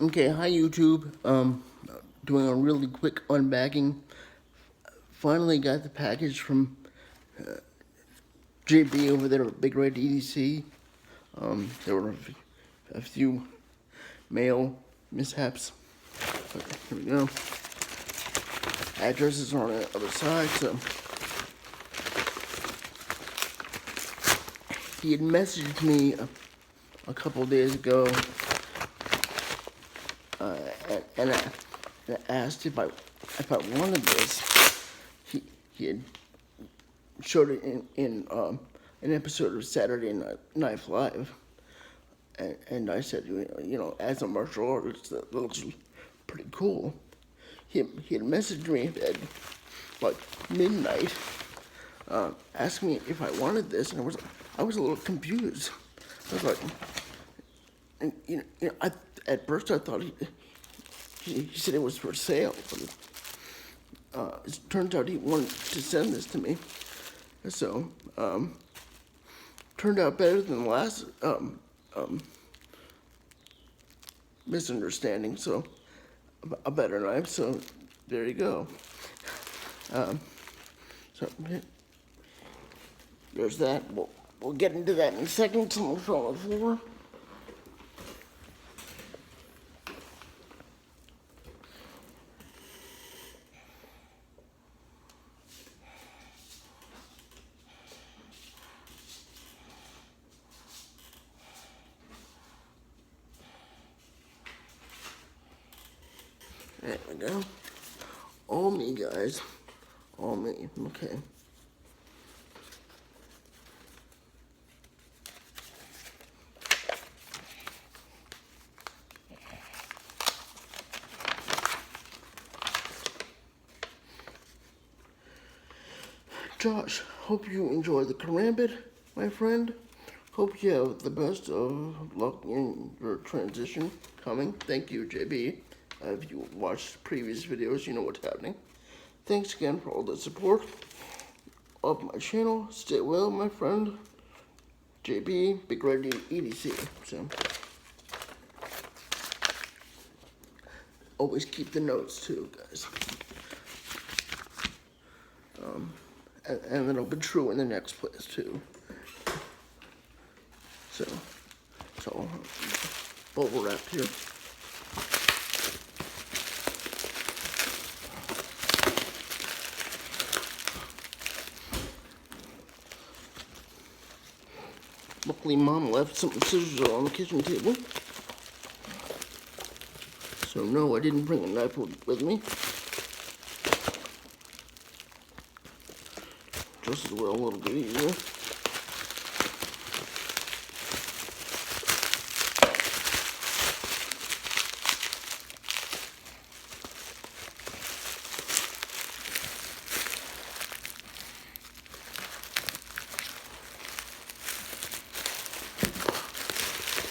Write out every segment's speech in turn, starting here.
Okay, hi YouTube. Doing a really quick unbagging. Finally got the package from JB over there at Bigrededc. There were a few mail mishaps. But here we go. Addresses are on the other side, so he had messaged me a couple days ago, and I asked if I wanted this. He had showed it in an episode of Saturday Night Live, and I said, as a martial artist, that looks pretty cool. He had messaged me at like midnight, asking me if I wanted this, and I was a little confused. I was like, and at first I thought he said it was for sale, but it turns out he wanted to send this to me. So, turned out better than the last misunderstanding. So, a better knife. So, there you go. So, there's that. We'll get into that in a second. Someone fell on the floor. There we go. All me, guys. All me. Okay. Josh, hope you enjoy the karambit, my friend. Hope you have the best of luck in your transition coming. Thank you, JB. If you watched previous videos, you know what's happening. Thanks again for all the support of my channel. Stay well, my friend. JB, Bigrededc. So, always keep the notes too, guys. And it'll be true in the next place too. So, it's all bubble wrapped here. Luckily, Mom left some scissors on the kitchen table. So no, I didn't bring a knife with me. Just as well, a little bit easier.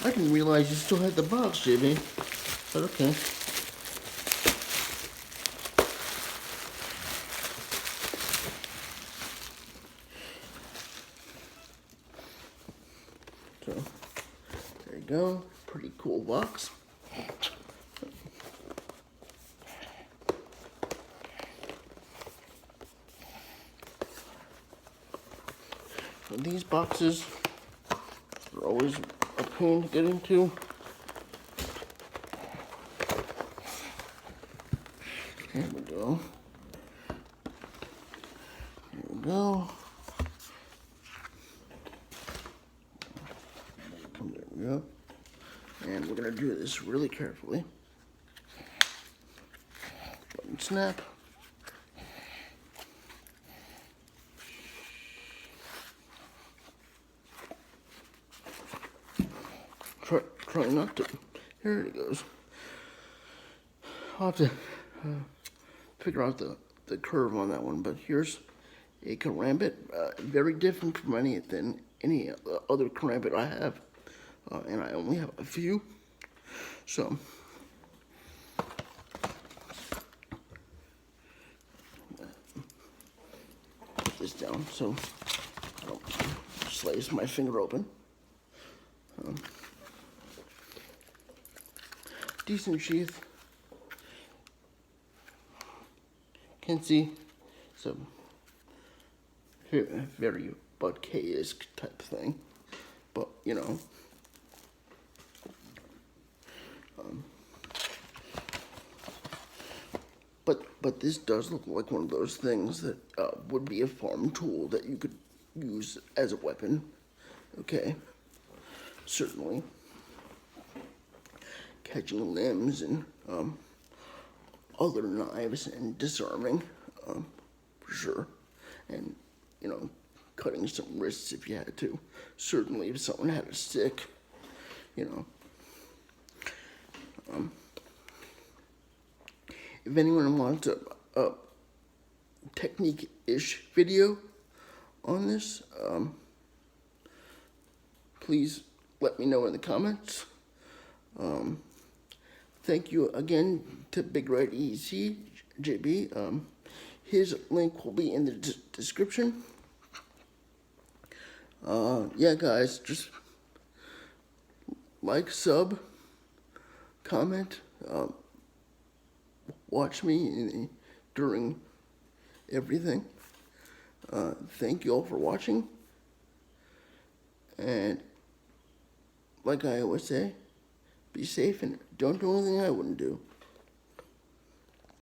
I didn't realize you still had the box, JB. But okay. So, there you go. Pretty cool box. And these boxes are always a pain to get into. Here we go. Here we go. There we go. And we're going to do this really carefully. Button snap. Try not to. Here it goes. I'll have to figure out the curve on that one, but here's a karambit, very different from any other karambit I have, and I only have a few. So put this down so I don't slice my finger open. decent sheath. Can see some very Bud K-esque type thing, but you know. But this does look like one of those things that would be a farm tool that you could use as a weapon. Okay, certainly. Catching limbs and other knives and disarming, for sure. And, you know, cutting some wrists if you had to. Certainly if someone had a stick, you know. If anyone wants a technique-ish video on this, please let me know in the comments. Thank you again to Bigrededc, JB. His link will be in the description. Yeah, guys, just like, sub, comment, watch me during everything. Thank you all for watching. And like I always say, be safe and don't do anything I wouldn't do.